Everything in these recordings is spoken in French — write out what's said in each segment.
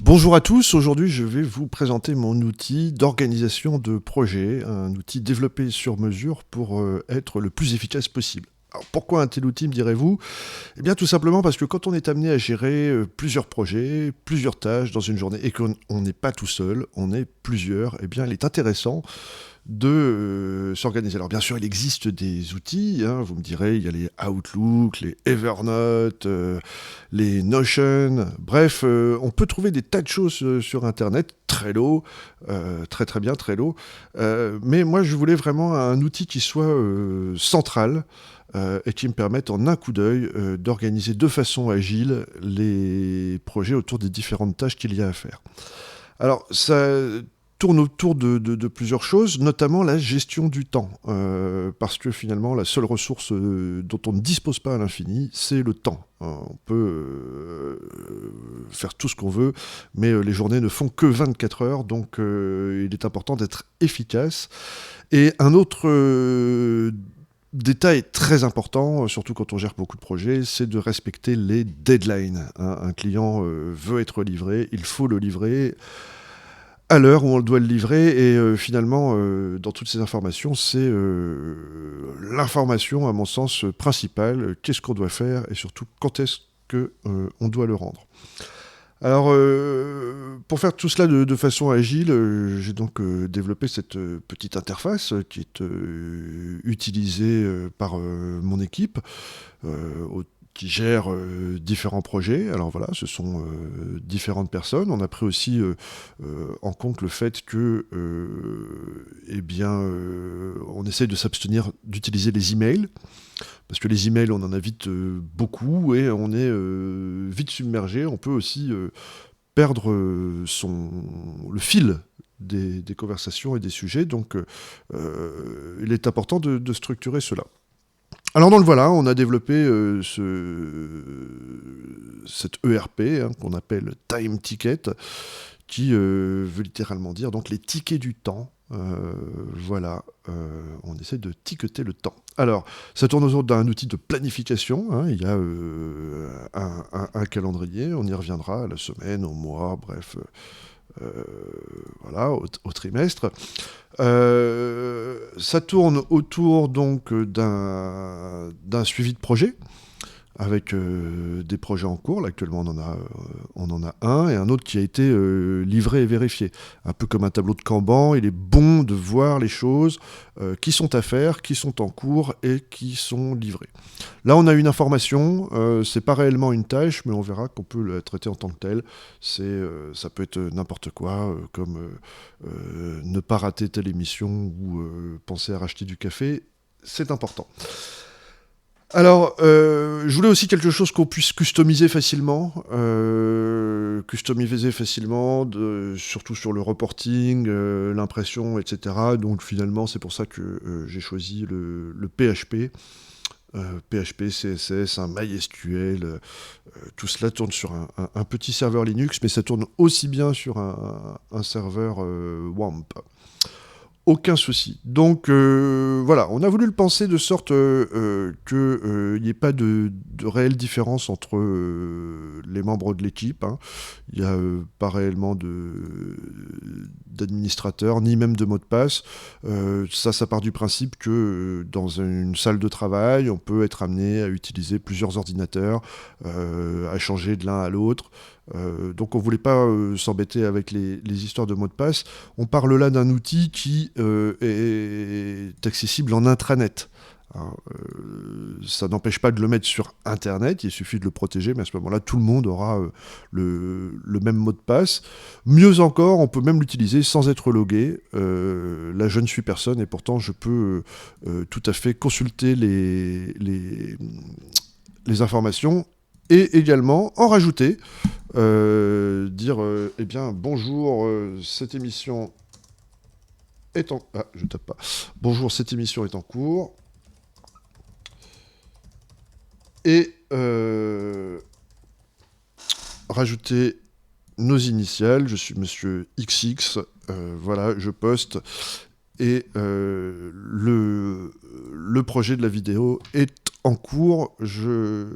Bonjour à tous, aujourd'hui je vais vous présenter mon outil d'organisation de projet, un outil développé sur mesure pour être le plus efficace possible. Alors pourquoi un tel outil, me direz-vous? Eh bien tout simplement parce que quand on est amené à gérer plusieurs projets, plusieurs tâches dans une journée et qu'on n'est pas tout seul, on est plusieurs, eh bien il est intéressant de s'organiser. Alors bien sûr, il existe des outils, hein, vous me direz, il y a les Outlook, les Evernote, les Notion, bref, on peut trouver des tas de choses sur Internet, Trello, très très bien Trello, mais moi je voulais vraiment un outil qui soit central, et qui me permette en un coup d'œil d'organiser de façon agile les projets autour des différentes tâches qu'il y a à faire. Alors, ça tourne autour de plusieurs choses, notamment la gestion du temps. Parce que finalement, la seule ressource dont on ne dispose pas à l'infini, c'est le temps. On peut faire tout ce qu'on veut, mais les journées ne font que 24 heures, donc il est important d'être efficace. Et un autre détail très important, surtout quand on gère beaucoup de projets, c'est de respecter les deadlines. Hein. Un client veut être livré, il faut le livrer à l'heure où on doit le livrer, et finalement, dans toutes ces informations, c'est l'information, à mon sens, principale. Qu'est-ce qu'on doit faire, et surtout, quand est-ce qu'on doit le rendre. Alors, pour faire tout cela de façon agile, j'ai donc développé cette petite interface qui est utilisée par mon équipe, qui gère différents projets. Alors voilà, ce sont différentes personnes. On a pris aussi en compte le fait que, on essaye de s'abstenir d'utiliser les emails, parce que les emails, on en a vite beaucoup, et on est vite submergé. On peut aussi perdre le fil des conversations et des sujets, donc il est important de structurer cela. Alors donc voilà, on a développé cet ERP, hein, qu'on appelle Time Ticket, qui veut littéralement dire donc les tickets du temps. Voilà, on essaie de ticketer le temps. Alors, ça tourne autour d'un outil de planification, hein. Il y a un calendrier, on y reviendra, à la semaine, au mois, bref, voilà, au trimestre. Ça tourne autour donc d'un suivi de projet, avec des projets en cours. Là, actuellement, on en a un, et un autre qui a été livré et vérifié. Un peu comme un tableau de Kanban, il est bon de voir les choses qui sont à faire, qui sont en cours et qui sont livrées. Là, on a une information, c'est pas réellement une tâche, mais on verra qu'on peut la traiter en tant que telle. Ça peut être n'importe quoi, comme ne pas rater telle émission ou penser à racheter du café. C'est important. Alors, je voulais aussi quelque chose qu'on puisse customiser facilement, surtout sur le reporting, l'impression, etc. Donc finalement, c'est pour ça que j'ai choisi le PHP. PHP, CSS, un MySQL, tout cela tourne sur un petit serveur Linux, mais ça tourne aussi bien sur un serveur WAMP. Aucun souci. Donc voilà, on a voulu le penser de sorte qu'il n'y ait pas de réelle différence entre les membres de l'équipe. Hein. Il n'y a pas réellement d'administrateur, ni même de mot de passe. Ça part du principe que dans une salle de travail, on peut être amené à utiliser plusieurs ordinateurs, à changer de l'un à l'autre. Donc on ne voulait pas s'embêter avec les histoires de mots de passe. On parle là d'un outil qui est accessible en intranet. Alors, ça n'empêche pas de le mettre sur Internet, il suffit de le protéger, mais à ce moment-là, tout le monde aura le même mot de passe. Mieux encore, on peut même l'utiliser sans être logué. Là, je ne suis personne, et pourtant, je peux tout à fait consulter les informations, et également en rajouter, dire eh bien bonjour, cette émission est en... Ah, je tape pas. Bonjour, cette émission est en cours. Et rajouter nos initiales. Je suis monsieur XX. Voilà, je poste. Et le projet de la vidéo est en cours. Je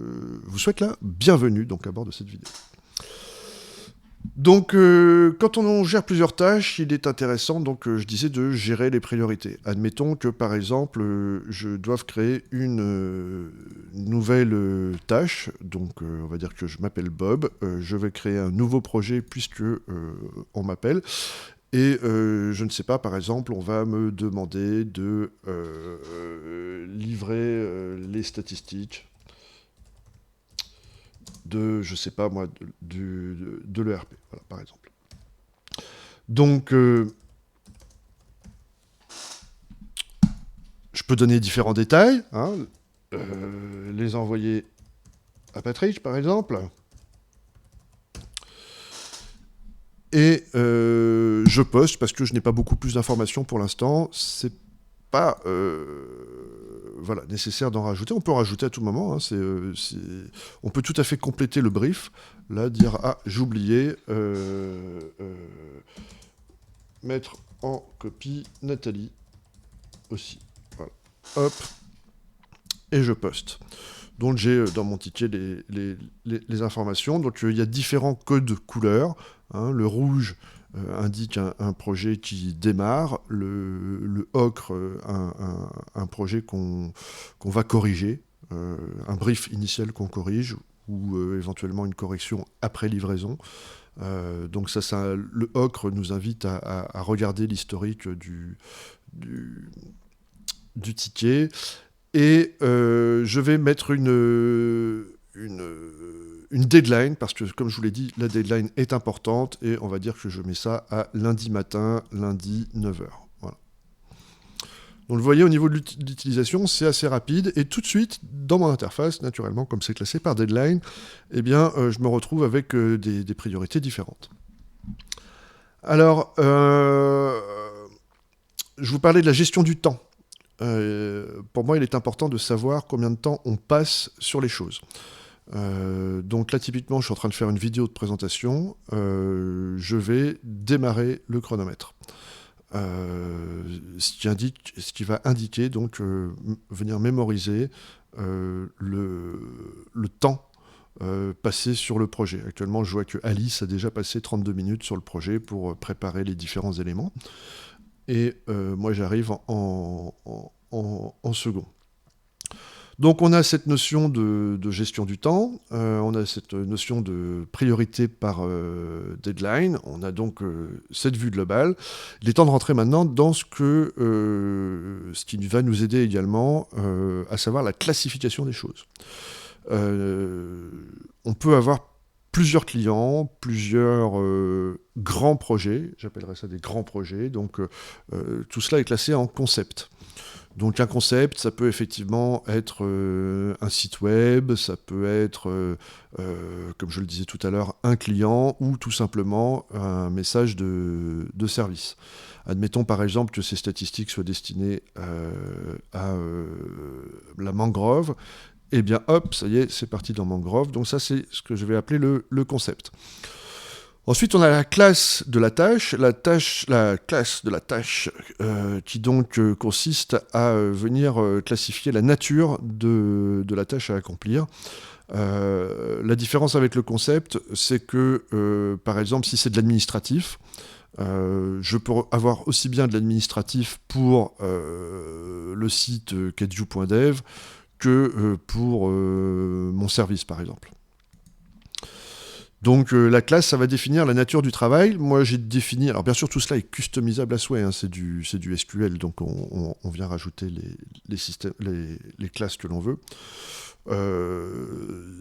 vous souhaite la bienvenue donc à bord de cette vidéo. Donc, quand on gère plusieurs tâches, il est intéressant, donc, je disais, de gérer les priorités. Admettons que, par exemple, je doive créer une nouvelle tâche. Donc, on va dire que je m'appelle Bob. Je vais créer un nouveau projet puisque on m'appelle. Et je ne sais pas, par exemple, on va me demander de livrer les statistiques de, je sais pas moi, de l'ERP, voilà, par exemple. Donc, je peux donner différents détails, hein, les envoyer à Patrick, par exemple. Et je poste parce que je n'ai pas beaucoup plus d'informations pour l'instant. C'est pas voilà, nécessaire d'en rajouter. On peut en rajouter à tout moment. Hein. On peut tout à fait compléter le brief. Là, dire ah, j'ai oublié, mettre en copie Nathalie aussi. Voilà. Hop, et je poste. Donc j'ai dans mon ticket les informations. Donc il y a différents codes couleurs. Hein. Le rouge indique un projet qui démarre. Le ocre, un projet qu'on va corriger. Un brief initial qu'on corrige ou éventuellement une correction après livraison. Donc le ocre nous invite à regarder l'historique du ticket. Et je vais mettre une deadline, parce que comme je vous l'ai dit, la deadline est importante, et on va dire que je mets ça à lundi matin, lundi 9h. Voilà. Donc vous voyez, au niveau de l'utilisation, c'est assez rapide, et tout de suite, dans mon interface, naturellement, comme c'est classé par deadline, eh bien, je me retrouve avec des priorités différentes. Alors, je vous parlais de la gestion du temps. Pour moi, il est important de savoir combien de temps on passe sur les choses. Donc là, typiquement, je suis en train de faire une vidéo de présentation. Je vais démarrer le chronomètre. Ce qui va indiquer, donc, venir mémoriser le temps passé sur le projet. Actuellement, je vois que Alice a déjà passé 32 minutes sur le projet pour préparer les différents éléments. Et moi, j'arrive en second. Donc on a cette notion de gestion du temps, on a cette notion de priorité par deadline, on a donc cette vue globale. Il est temps de rentrer maintenant dans ce qui va nous aider également, à savoir la classification des choses. On peut avoir plusieurs clients, plusieurs grands projets, j'appellerais ça des grands projets, donc tout cela est classé en concept. Donc un concept, ça peut effectivement être un site web, ça peut être, comme je le disais tout à l'heure, un client ou tout simplement un message de service. Admettons par exemple que ces statistiques soient destinées à la mangrove. Eh bien hop, ça y est, c'est parti dans mangrove. Donc ça c'est ce que je vais appeler le concept. Ensuite, on a la classe de la tâche, la classe de la tâche qui donc consiste à venir classifier la nature de la tâche à accomplir. La différence avec le concept, c'est que, par exemple, si c'est de l'administratif, je peux avoir aussi bien de l'administratif pour le site Kedju.dev que pour mon service, par exemple. Donc la classe, ça va définir la nature du travail. Moi, j'ai défini... Alors bien sûr, tout cela est customisable à souhait, hein, c'est du SQL, donc on vient rajouter les classes que l'on veut.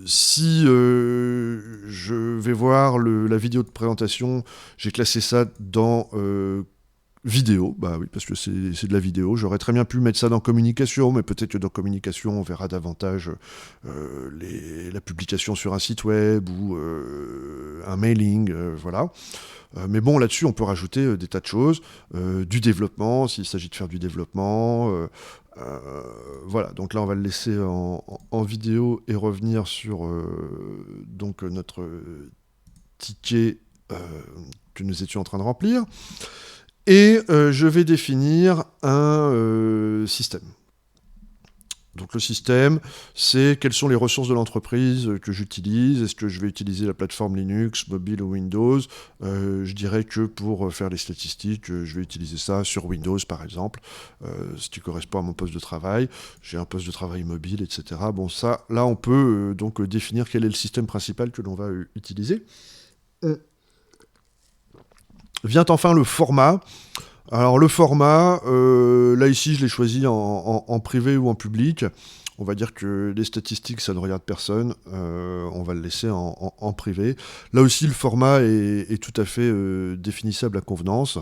Si je vais voir la vidéo de présentation, j'ai classé ça dans vidéo, bah oui, parce que c'est de la vidéo. J'aurais très bien pu mettre ça dans communication, mais peut-être que dans communication, on verra davantage la publication sur un site web ou un mailing, voilà. Mais bon, là-dessus, on peut rajouter des tas de choses, du développement, s'il s'agit de faire du développement. Voilà, donc là, on va le laisser en vidéo et revenir sur donc notre ticket que nous étions en train de remplir. Et je vais définir un système. Donc le système, c'est quelles sont les ressources de l'entreprise que j'utilise. Est-ce que je vais utiliser la plateforme Linux, mobile ou Windows? Je dirais que pour faire les statistiques, je vais utiliser ça sur Windows par exemple, ce qui correspond à mon poste de travail. J'ai un poste de travail mobile, etc. Bon, ça, là, on peut donc définir quel est le système principal que l'on va utiliser. Vient enfin le format. Alors le format, là ici je l'ai choisi en privé ou en public. On va dire que les statistiques ça ne regarde personne, on va le laisser en privé. Là aussi le format est tout à fait définissable à convenance.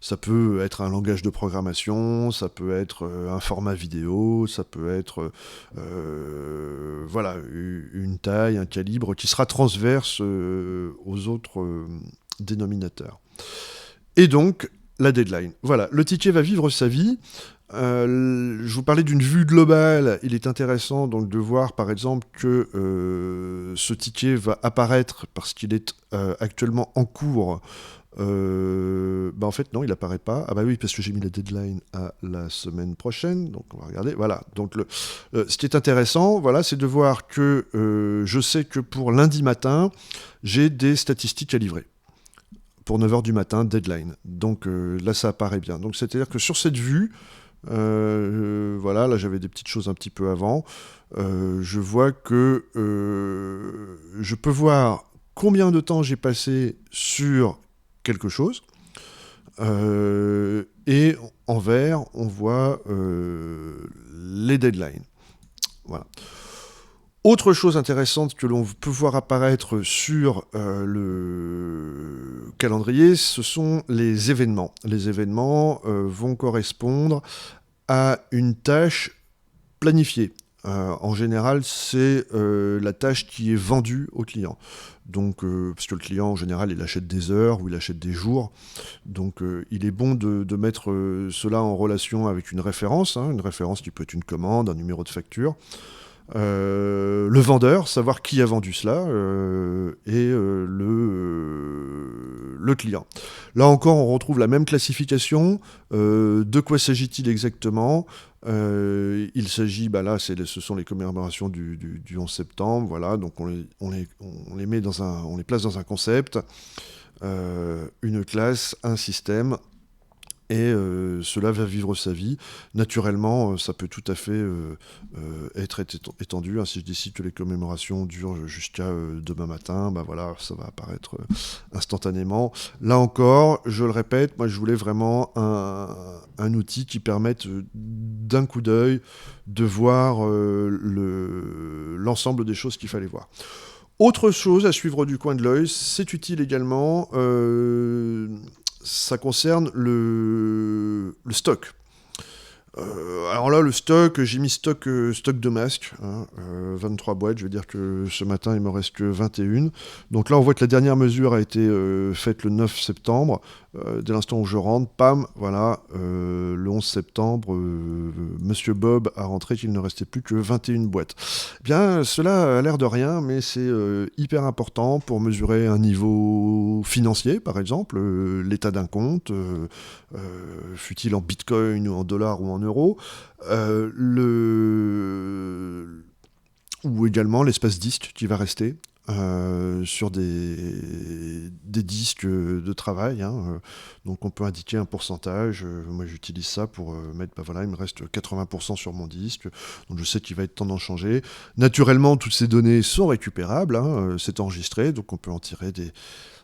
Ça peut être un langage de programmation, ça peut être un format vidéo, ça peut être voilà, une taille, un calibre qui sera transverse aux autres dénominateurs. Et donc, la deadline. Voilà, le ticket va vivre sa vie. Je vous parlais d'une vue globale. Il est intéressant donc de voir, par exemple, que ce ticket va apparaître parce qu'il est actuellement en cours. En fait, non, il apparaît pas. Ah bah oui, parce que j'ai mis la deadline à la semaine prochaine. Donc, on va regarder. Voilà. Donc, ce qui est intéressant, voilà, c'est de voir que je sais que pour lundi matin, j'ai des statistiques à livrer. Pour 9h du matin, deadline. Donc là, ça apparaît bien. Donc c'est-à-dire que sur cette vue, voilà, là j'avais des petites choses un petit peu avant, je vois que je peux voir combien de temps j'ai passé sur quelque chose, et en vert, on voit les deadlines. Voilà. Autre chose intéressante que l'on peut voir apparaître sur le calendrier, ce sont les événements. Les événements vont correspondre à une tâche planifiée. En général, c'est la tâche qui est vendue au client. Donc, parce que le client, en général, il achète des heures ou il achète des jours. Donc, il est bon de mettre cela en relation avec une référence qui peut être une commande, un numéro de facture. Le vendeur, savoir qui a vendu cela, et le client. Là encore, on retrouve la même classification. De quoi s'agit-il exactement? Il s'agit, là, ce sont les commémorations du 11 septembre, voilà, donc on les place dans un concept, une classe, un système. Et cela va vivre sa vie. Naturellement, ça peut tout à fait être étendu. Si je décide que les commémorations durent jusqu'à demain matin, voilà, ça va apparaître instantanément. Là encore, je le répète, moi je voulais vraiment un outil qui permette d'un coup d'œil de voir l'ensemble des choses qu'il fallait voir. Autre chose à suivre du coin de l'œil, c'est utile également, ça concerne le stock. Alors là, le stock, j'ai mis stock de masques, 23 boîtes, je veux dire que ce matin, il me reste que 21. Donc là, on voit que la dernière mesure a été faite le 9 septembre. Dès l'instant où je rentre, pam, voilà, le 11 septembre, Monsieur Bob a rentré qu'il ne restait plus que 21 boîtes. Bien, cela a l'air de rien, mais c'est hyper important pour mesurer un niveau financier, par exemple, l'état d'un compte, fût-il en bitcoin ou en dollars ou en euros, ou également l'espace disque qui va rester sur des disques de travail. Donc on peut indiquer un pourcentage. Moi j'utilise ça pour mettre, il me reste 80% sur mon disque. Donc je sais qu'il va être temps d'en changer. Naturellement, toutes ces données sont récupérables. C'est enregistré, donc on peut en tirer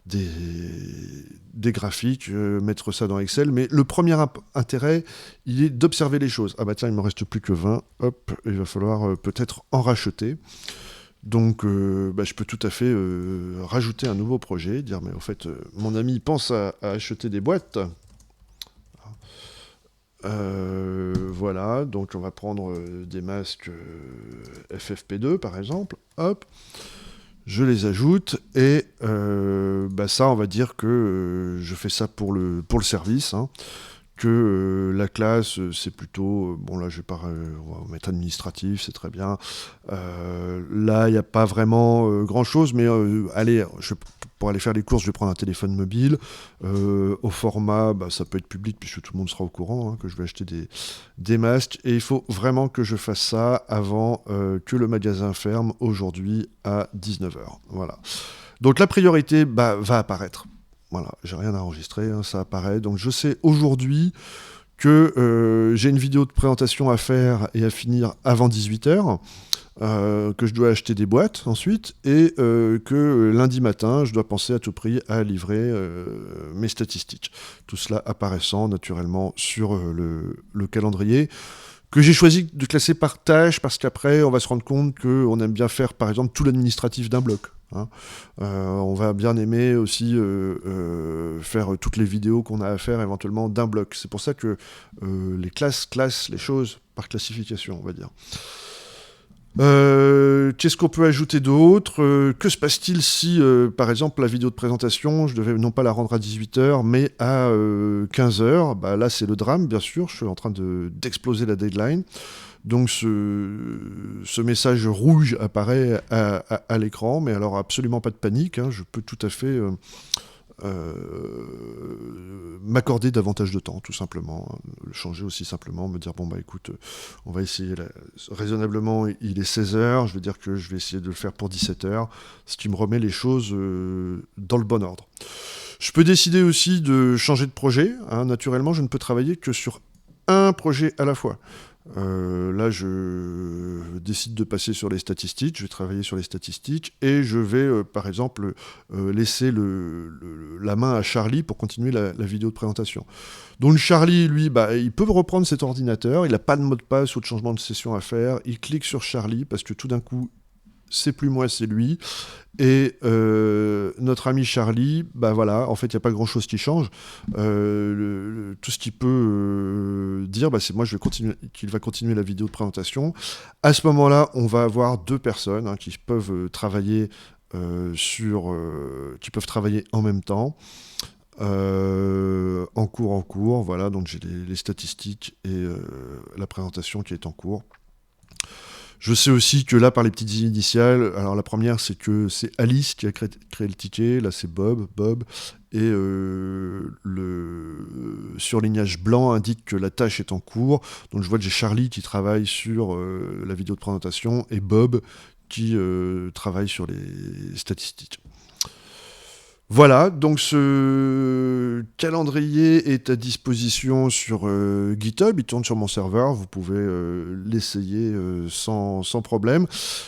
des graphiques, mettre ça dans Excel, mais le premier intérêt, il est d'observer les choses. Ah tiens, il me reste plus que 20, hop, il va falloir peut-être en racheter. Donc je peux tout à fait rajouter un nouveau projet, dire mais en fait mon ami pense à acheter des boîtes. Voilà, donc on va prendre des masques FFP2 par exemple, hop. Je les ajoute et ça, on va dire que je fais ça pour le service, que la classe, c'est plutôt... bon, là, je vais pas... on va mettre administratif, c'est très bien. Là, il n'y a pas vraiment grand-chose, mais allez, pour aller faire les courses, je vais prendre un téléphone mobile. Au format, ça peut être public, puisque tout le monde sera au courant, que je vais acheter des masques. Et il faut vraiment que je fasse ça avant que le magasin ferme, aujourd'hui, à 19h. Voilà. Donc la priorité va apparaître. Voilà, j'ai rien à enregistrer, ça apparaît. Donc je sais aujourd'hui que j'ai une vidéo de présentation à faire et à finir avant 18h, que je dois acheter des boîtes ensuite, et que lundi matin, je dois penser à tout prix à livrer mes statistiques. Tout cela apparaissant naturellement sur le calendrier, que j'ai choisi de classer par tâche, parce qu'après, on va se rendre compte qu'on aime bien faire, par exemple, tout l'administratif d'un bloc. On va bien aimer aussi faire toutes les vidéos qu'on a à faire éventuellement d'un bloc. C'est pour ça que les classes classent les choses par classification, on va dire. Qu'est-ce qu'on peut ajouter d'autre ? Que se passe-t-il si, par exemple, la vidéo de présentation, je devais non pas la rendre à 18h, mais à 15h ? Là, c'est le drame, bien sûr. Je suis en train d'exploser la deadline. Donc, ce message rouge apparaît à l'écran, mais alors absolument pas de panique. Je peux tout à fait m'accorder davantage de temps, tout simplement. Le changer aussi simplement, me dire, écoute, on va essayer raisonnablement, il est 16h, je veux dire que je vais essayer de le faire pour 17h, ce qui me remet les choses dans le bon ordre. Je peux décider aussi de changer de projet. Naturellement, je ne peux travailler que sur un projet à la fois. Là, je décide de passer sur les statistiques, je vais travailler sur les statistiques, et je vais, par exemple, laisser la main à Charlie pour continuer la vidéo de présentation. Donc Charlie, lui, il peut reprendre cet ordinateur, il n'a pas de mot de passe ou de changement de session à faire, il clique sur Charlie, parce que tout d'un coup, c'est plus moi, c'est lui. Et notre ami Charlie, voilà, en fait, il n'y a pas grand-chose qui change. Tout ce qu'il peut dire, c'est moi, qu'il va continuer la vidéo de présentation. À ce moment-là, on va avoir deux personnes qui peuvent travailler qui peuvent travailler en même temps. En cours, voilà, donc j'ai les statistiques et la présentation qui est en cours. Je sais aussi que là, par les petites initiales, alors la première, c'est que c'est Alice qui a créé le ticket, là c'est Bob, et le surlignage blanc indique que la tâche est en cours. Donc je vois que j'ai Charlie qui travaille sur la vidéo de présentation, et Bob qui travaille sur les statistiques. Voilà, donc ce calendrier est à disposition sur GitHub, il tourne sur mon serveur, vous pouvez l'essayer sans problème.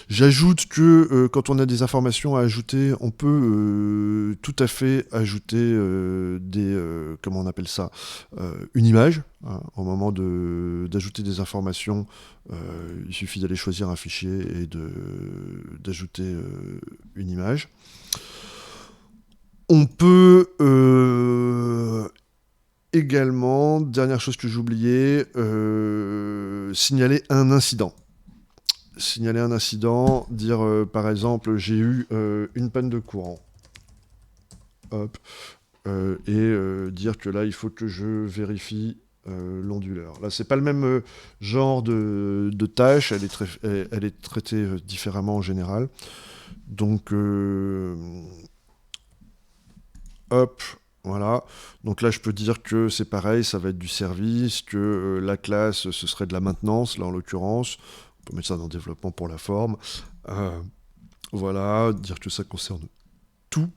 J'ajoute que quand on a des informations à ajouter, on peut tout à fait ajouter comment on appelle ça, une image. Au moment d'ajouter des informations, il suffit d'aller choisir un fichier et d'ajouter une image. On peut également, dernière chose que j'ai oubliée, signaler un incident. Signaler un incident, dire par exemple, j'ai eu une panne de courant. Hop. Et dire que là, il faut que je vérifie l'onduleur. Là, c'est pas le même genre de tâche, elle est traitée différemment en général. Donc... hop, voilà. Donc là, je peux dire que c'est pareil, ça va être du service, que la classe, ce serait de la maintenance, là en l'occurrence. On peut mettre ça dans le développement pour la forme. Voilà, dire que ça concerne tout.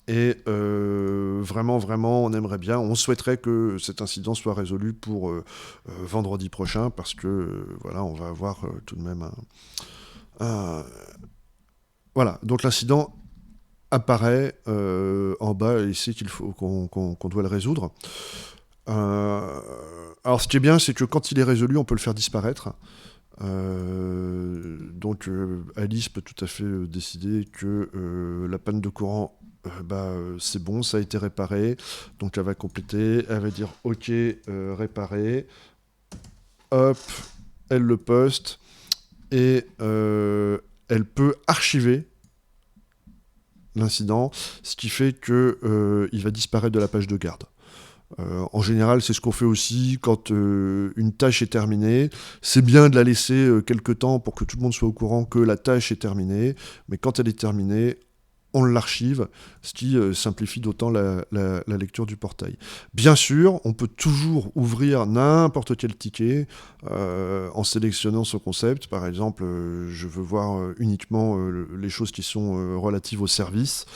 Et vraiment, on aimerait bien, on souhaiterait que cet incident soit résolu pour vendredi prochain, parce que voilà, on va avoir tout de même voilà, donc l'incident apparaît en bas, et c'est qu'il faut qu'on doit le résoudre. Alors ce qui est bien, c'est que quand il est résolu, on peut le faire disparaître. Donc Alice peut tout à fait décider que la panne de courant, c'est bon, ça a été réparé. Donc elle va compléter, elle va dire OK, réparé. Hop, elle le poste, et elle peut archiver l'incident, ce qui fait que il va disparaître de la page de garde. En général, c'est ce qu'on fait aussi quand une tâche est terminée. C'est bien de la laisser quelque temps pour que tout le monde soit au courant que la tâche est terminée, mais quand elle est terminée, on l'archive, ce qui simplifie d'autant la lecture du portail. Bien sûr, on peut toujours ouvrir n'importe quel ticket en sélectionnant son concept. Par exemple, je veux voir uniquement les choses qui sont relatives au service.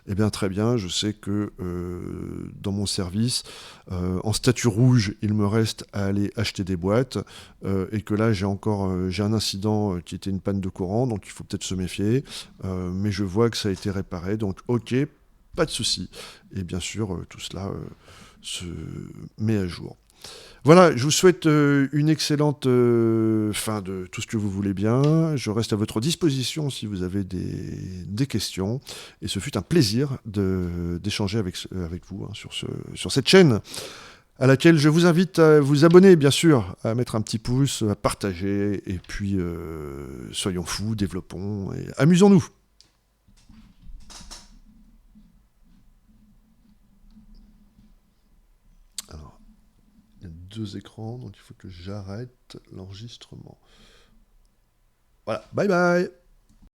Eh bien, très bien, je sais que dans mon service, en statut rouge, il me reste à aller acheter des boîtes et que là, j'ai un incident qui était une panne de courant, donc il faut peut-être se méfier. Mais je vois que ça a été réparé, donc ok, pas de souci. Et bien sûr, tout cela se met à jour. Voilà, je vous souhaite une excellente fin de tout ce que vous voulez bien. Je reste à votre disposition si vous avez des questions. Et ce fut un plaisir d'échanger avec vous sur cette chaîne à laquelle je vous invite à vous abonner, bien sûr, à mettre un petit pouce, à partager. Et puis, soyons fous, développons et amusons-nous. Alors, il y a 2 écrans, donc il faut que j'arrête l'enregistrement. Voilà, bye bye!